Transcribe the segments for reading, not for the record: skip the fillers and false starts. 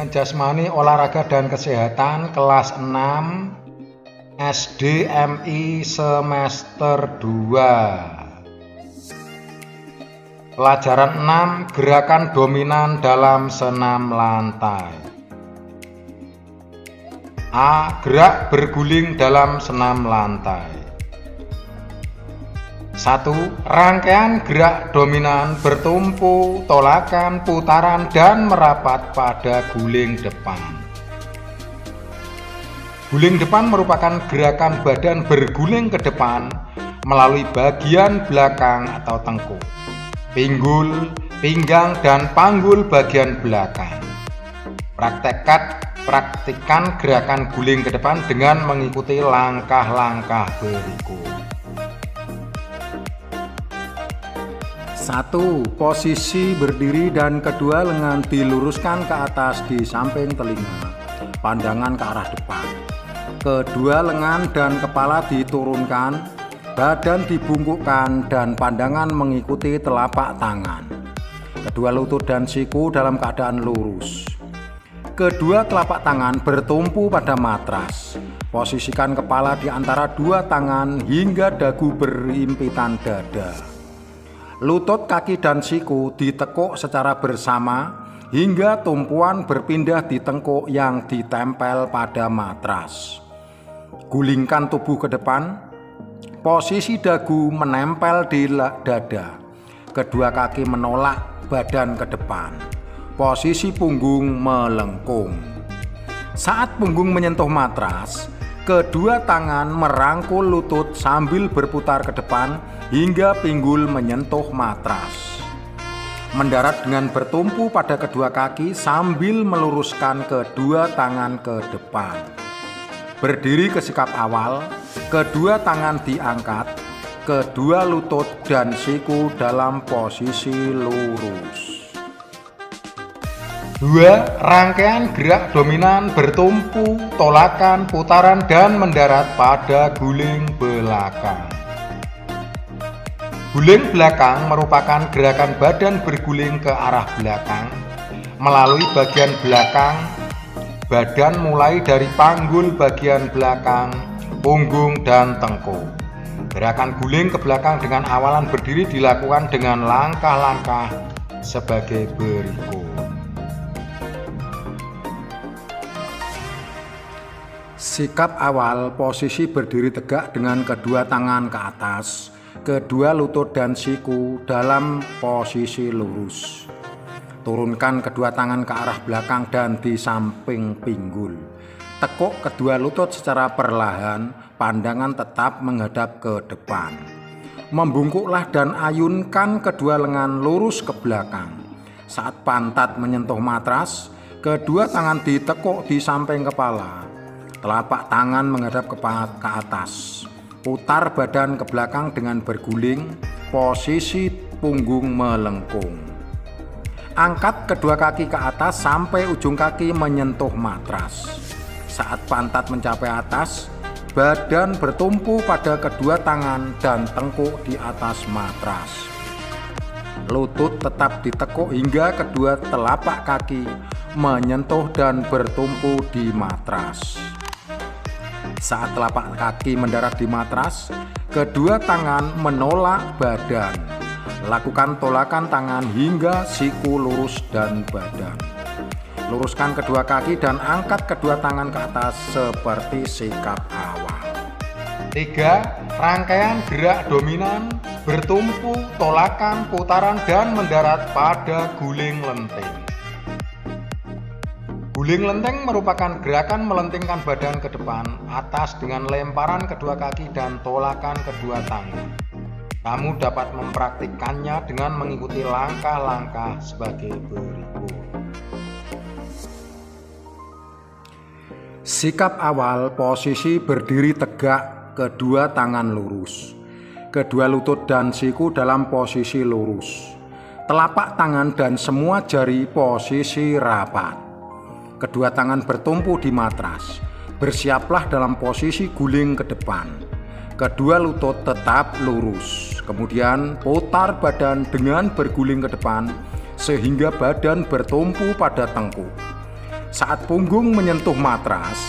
Bimbingan Jasmani Olahraga dan Kesehatan kelas 6 SD MI semester 2. Pelajaran 6, gerakan dominan dalam senam lantai. A. Gerak berguling dalam senam lantai. 1. Rangkaian gerak dominan bertumpu, tolakan, putaran, dan merapat pada guling depan. Guling depan merupakan gerakan badan berguling ke depan melalui bagian belakang atau tengkuk, pinggul, pinggang, dan panggul bagian belakang. Praktikkan gerakan guling ke depan dengan mengikuti langkah-langkah berikut. 1. Posisi berdiri dan kedua lengan diluruskan ke atas di samping telinga, pandangan ke arah depan. Kedua lengan dan kepala diturunkan, badan dibungkukkan dan pandangan mengikuti telapak tangan. Kedua lutut dan siku dalam keadaan lurus. Kedua telapak tangan bertumpu pada matras. Posisikan kepala di antara dua tangan hingga dagu berhimpitan dada. Lutut, kaki, dan siku ditekuk secara bersama hingga tumpuan berpindah di tengkuk yang ditempel pada matras. Gulingkan tubuh ke depan. Posisi dagu menempel di dada. Kedua kaki menolak badan ke depan. Posisi punggung melengkung. Saat punggung menyentuh matras, kedua tangan merangkul lutut sambil berputar ke depan hingga pinggul menyentuh matras. Mendarat dengan bertumpu pada kedua kaki sambil meluruskan kedua tangan ke depan. Berdiri ke sikap awal, kedua tangan diangkat, kedua lutut dan siku dalam posisi lurus. 2. Rangkaian gerak dominan bertumpu, tolakan, putaran, dan mendarat pada guling belakang. Guling belakang merupakan gerakan badan berguling ke arah belakang melalui bagian belakang badan mulai dari panggul bagian belakang, punggung, dan tengkuk. Gerakan guling ke belakang dengan awalan berdiri dilakukan dengan langkah-langkah sebagai berikut. Sikap awal, posisi berdiri tegak dengan kedua tangan ke atas, kedua lutut dan siku dalam posisi lurus. Turunkan kedua tangan ke arah belakang dan di samping pinggul. Tekuk kedua lutut secara perlahan, pandangan tetap menghadap ke depan. Membungkuklah dan ayunkan kedua lengan lurus ke belakang. Saat pantat menyentuh matras, kedua tangan ditekuk di samping kepala. Telapak tangan menghadap ke atas. Putar badan ke belakang dengan berguling, posisi punggung melengkung. Angkat kedua kaki ke atas sampai ujung kaki menyentuh matras. Saat pantat mencapai atas, badan bertumpu pada kedua tangan dan tengkuk di atas matras. Lutut tetap ditekuk hingga kedua telapak kaki menyentuh dan bertumpu di matras. Saat telapak kaki mendarat di matras, kedua tangan menolak badan. Lakukan tolakan tangan hingga siku lurus dan badan. Luruskan kedua kaki dan angkat kedua tangan ke atas seperti sikap awal. 3. Rangkaian gerak dominan bertumpu, tolakan, putaran, dan mendarat pada guling lenting. Guling lenteng merupakan gerakan melentingkan badan ke depan atas dengan lemparan kedua kaki dan tolakan kedua tangan. Kamu dapat mempraktikkannya dengan mengikuti langkah-langkah sebagai berikut. Sikap awal, posisi berdiri tegak, kedua tangan lurus. Kedua lutut dan siku dalam posisi lurus. Telapak tangan dan semua jari posisi rapat. Kedua tangan bertumpu di matras. Bersiaplah dalam posisi guling ke depan. Kedua lutut tetap lurus. Kemudian putar badan dengan berguling ke depan sehingga badan bertumpu pada tengkuk. Saat punggung menyentuh matras,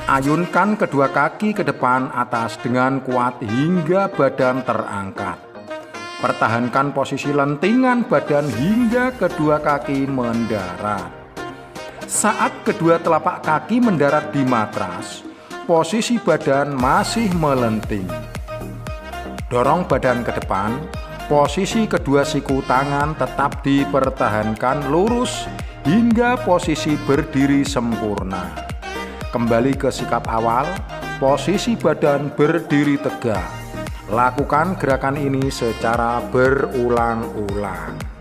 ayunkan kedua kaki ke depan atas dengan kuat hingga badan terangkat. Pertahankan posisi lentingan badan hingga kedua kaki mendarat. Saat kedua telapak kaki mendarat di matras, posisi badan masih melenting. Dorong badan ke depan, posisi kedua siku tangan tetap dipertahankan lurus hingga posisi berdiri sempurna. Kembali ke sikap awal, posisi badan berdiri tegak. Lakukan gerakan ini secara berulang-ulang.